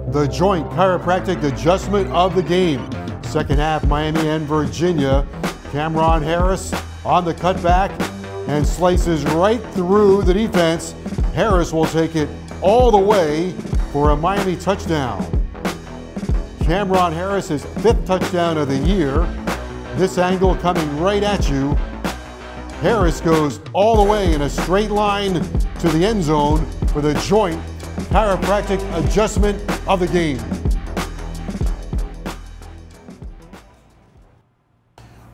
The joint chiropractic adjustment of the game. Second half, Miami and Virginia. Cameron Harris on the cutback and slices right through the defense. Harris will take it all the way for a Miami touchdown. Cameron Harris, his 5th touchdown of the year. This angle coming right at you. Harris goes all the way in a straight line to the end zone for the joint chiropractic adjustment of the game.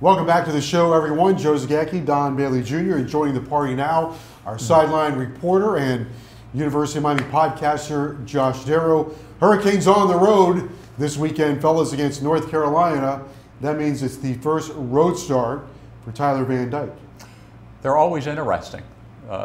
Welcome back to the show, everyone. Joe Zagacki, Don Bailey Jr. and joining the party now, our sideline reporter and University of Miami podcaster, Josh Darrow. Hurricanes on the road this weekend, fellas, against North Carolina. That means it's the first road start for Tyler Van Dyke. They're always interesting.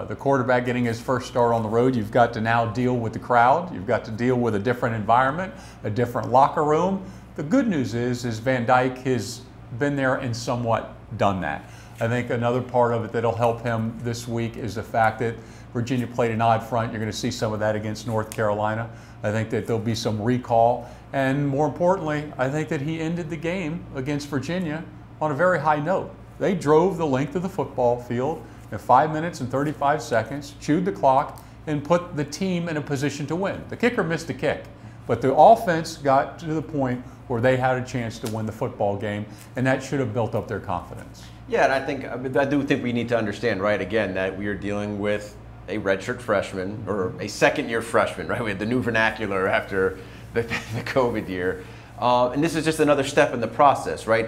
The quarterback getting his first start on the road, you've got to now deal with the crowd. You've got to deal with a different environment, a different locker room. The good news is Van Dyke has been there and somewhat done that. I think another part of it that'll help him this week is the fact that Virginia played an odd front. You're going to see some of that against North Carolina. I think that there'll be some recall. And more importantly, I think that he ended the game against Virginia on a very high note. They drove the length of the football field in 5 minutes and 35 seconds, chewed the clock, and put the team in a position to win. The kicker missed the kick, but the offense got to the point where they had a chance to win the football game, and that should have built up their confidence. Yeah, and I do think we need to understand, right, again, that we are dealing with a redshirt freshman or a second-year freshman, right? We had the new vernacular after the COVID year. And this is just another step in the process, right?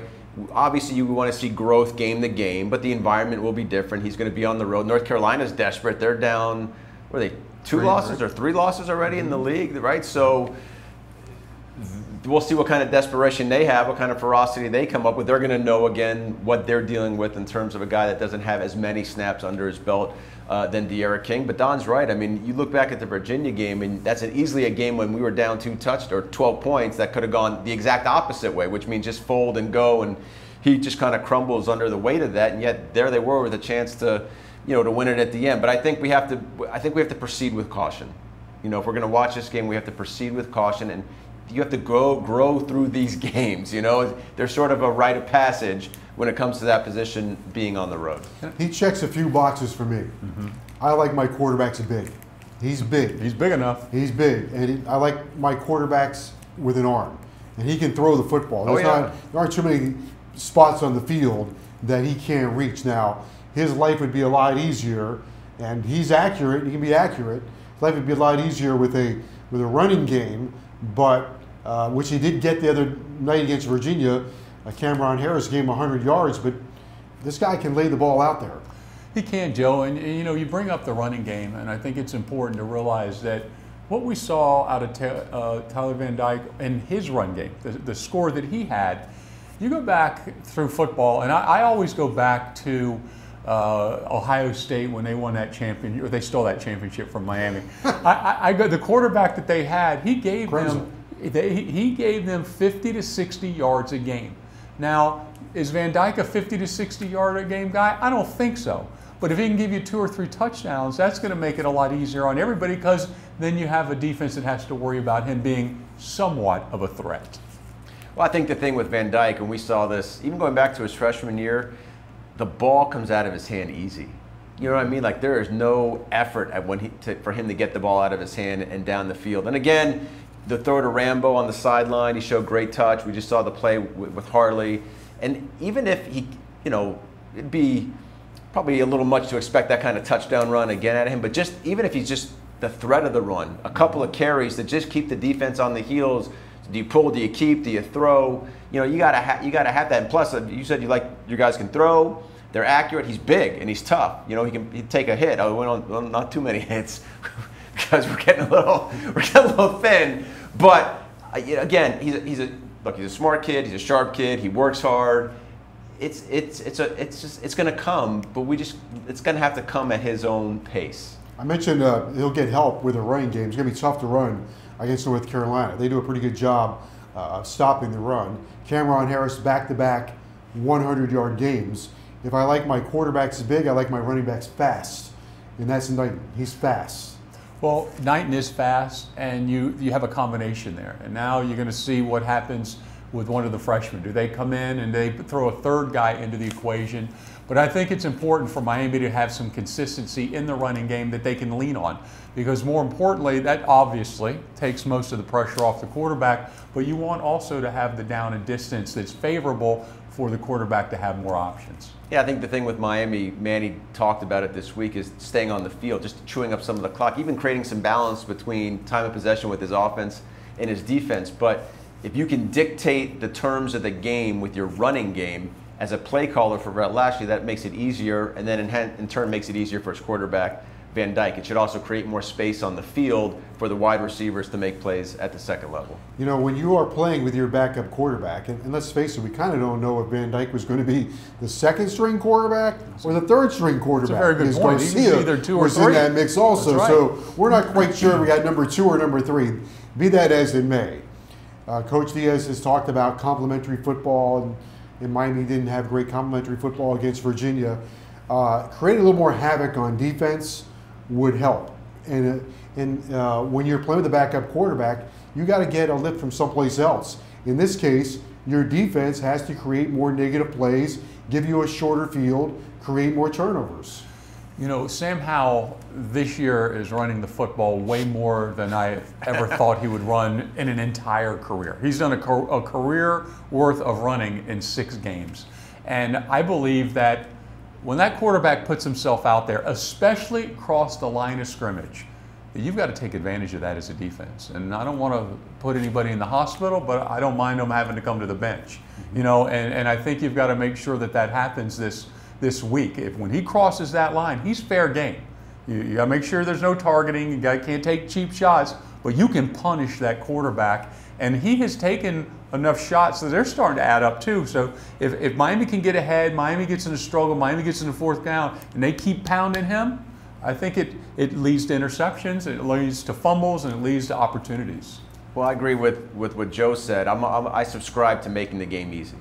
Obviously, you want to see growth game to game, but the environment will be different. He's going to be on the road. North Carolina's desperate. They're down, what are they, 2 losses or 3 losses already in the league, right? So we'll see what kind of desperation they have, what kind of ferocity they come up with. They're going to know, again, what they're dealing with in terms of a guy that doesn't have as many snaps under his belt than De'Ara King. But Don's right. I mean, you look back at the Virginia game, and that's easily a game when we were down 12 points that could have gone the exact opposite way, which means just fold and go, and he just kind of crumbles under the weight of that. And yet there they were with a chance to, to win it at the end. But I think we have to proceed with caution. If we're going to watch this game, we have to proceed with caution, and you have to grow through these games. There's sort of a rite of passage when it comes to that position being on the road. He checks a few boxes for me. I like my quarterbacks big. He's big. He's big enough. He's big. And I like my quarterbacks with an arm. And he can throw the football. There aren't too many spots on the field that he can't reach. Now, his life would be a lot easier, and he's accurate. He can be accurate. His life would be a lot easier with a running game, but which he did get the other night against Virginia. Cameron Harris gave him 100 yards, but this guy can lay the ball out there. He can, Joe, and you bring up the running game, and I think it's important to realize that what we saw out of Tyler Van Dyke in his run game, the score that he had, you go back through football, and I always go back to Ohio State when they won that championship, or they stole that championship from Miami. The quarterback that they had, he gave them 50 to 60 yards a game. Now, is Van Dyke a 50 to 60 yard a game guy? I don't think so. But if he can give you 2 or 3 touchdowns, that's going to make it a lot easier on everybody, because then you have a defense that has to worry about him being somewhat of a threat. Well, I think the thing with Van Dyke, and we saw this even going back to his freshman year, the ball comes out of his hand easy. You know what I mean? Like, there is no effort for him to get the ball out of his hand and down the field. And again, the throw to Rambo on the sideline, he showed great touch. We just saw the play with Harley. And even if he, it'd be probably a little much to expect that kind of touchdown run again at him, but even if he's just the threat of the run, a couple of carries to just keep the defense on the heels. Do you pull? Do you keep? Do you throw? You gotta have that. And plus, you said your guys can throw. They're accurate. He's big and he's tough. He'd take a hit. Well, not too many hits because we're getting a little thin. But again, he's a smart kid. He's a sharp kid. He works hard. It's going to come, but it's going to have to come at his own pace. I mentioned he'll get help with a running game. It's going to be tough to run against North Carolina. They do a pretty good job of stopping the run. Cameron Harris back-to-back 100-yard games. If I like my quarterbacks big, I like my running backs fast. And that's indictment. He's fast. Well, Knighton is fast, and you have a combination there. And now you're going to see what happens with one of the freshmen. Do they come in and they throw a third guy into the equation? But I think it's important for Miami to have some consistency in the running game that they can lean on. Because more importantly, that obviously takes most of the pressure off the quarterback, but you want also to have the down and distance that's favorable for the quarterback to have more options. Yeah, I think the thing with Miami, Manny talked about it this week, is staying on the field, just chewing up some of the clock, even creating some balance between time of possession with his offense and his defense. But if you can dictate the terms of the game with your running game as a play caller for Rhett Lashley, that makes it easier, and then in turn makes it easier for his quarterback, Van Dyke. It should also create more space on the field for the wide receivers to make plays at the second level. You know, when you are playing with your backup quarterback, and let's face it, we kind of don't know if Van Dyke was going to be the second string quarterback or the third string quarterback. That's a very good point. He's either 2 or 3. Was in that mix also, right. So we're not quite sure we got number 2 or number 3. Be that as it may. Coach Diaz has talked about complementary football, and Miami didn't have great complementary football against Virginia. Creating a little more havoc on defense would help. And when you're playing with a backup quarterback, you got to get a lift from someplace else. In this case, your defense has to create more negative plays, give you a shorter field, create more turnovers. You know, Sam Howell this year is running the football way more than I ever thought he would run in an entire career. He's done a career worth of running in 6 games. And I believe that when that quarterback puts himself out there, especially across the line of scrimmage, you've got to take advantage of that as a defense. And I don't want to put anybody in the hospital, but I don't mind them having to come to the bench. You know, and I think you've got to make sure that that happens this week. When he crosses that line, he's fair game. You got to make sure there's no targeting. You can't take cheap shots, but you can punish that quarterback. And he has taken enough shots that they're starting to add up too. So if Miami can get ahead, Miami gets in a struggle, Miami gets in the 4th down, and they keep pounding him, I think it leads to interceptions, it leads to fumbles, and it leads to opportunities. Well, I agree with what Joe said. I subscribe to making the game easy.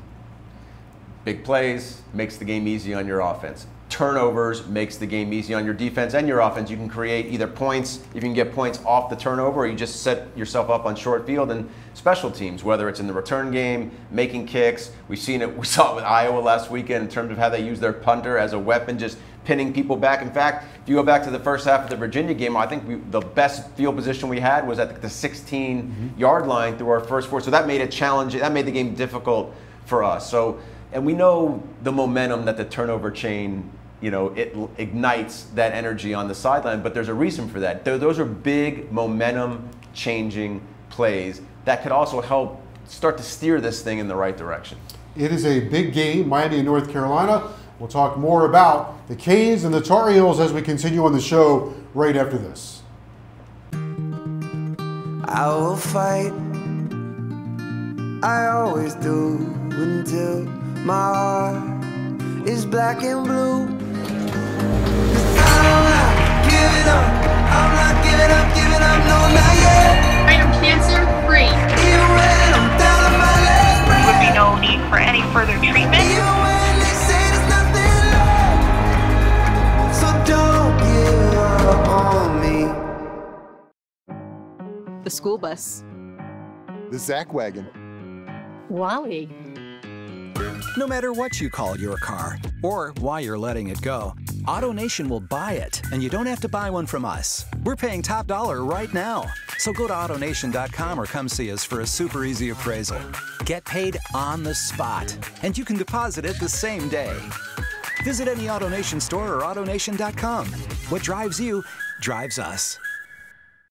Big plays makes the game easy on your offense. Turnovers makes the game easy on your defense and your offense. You can create either points, if you can get points off the turnover, or you just set yourself up on short field, and special teams, whether it's in the return game, making kicks. We saw it with Iowa last weekend in terms of how they use their punter as a weapon, just pinning people back. In fact, if you go back to the first half of the Virginia game, I think the best field position we had was at the 16-yard line through our first 4. So that made it challenging. That made the game difficult for us. So, and we know the momentum that the turnover chain, you know, it ignites that energy on the sideline, but there's a reason for that. Those are big momentum-changing plays that could also help start to steer this thing in the right direction. It is a big game, Miami and North Carolina. We'll talk more about the Canes and the Tar Heels as we continue on the show right after this. I will fight, I always do, until my heart is black and blue. 'Cause I'm not giving up, I'm not giving up, no, not yet. I am cancer free. Even when I'm down on my last breath. There would be no need for any further treatment. Even when they say there's nothing left. So don't give up on me. The school bus. The Zach wagon. Wally. No matter what you call your car or why you're letting it go, AutoNation will buy it, and you don't have to buy one from us. We're paying top dollar right now. So go to AutoNation.com or come see us for a super easy appraisal. Get paid on the spot, and you can deposit it the same day. Visit any AutoNation store or AutoNation.com. What drives you drives us.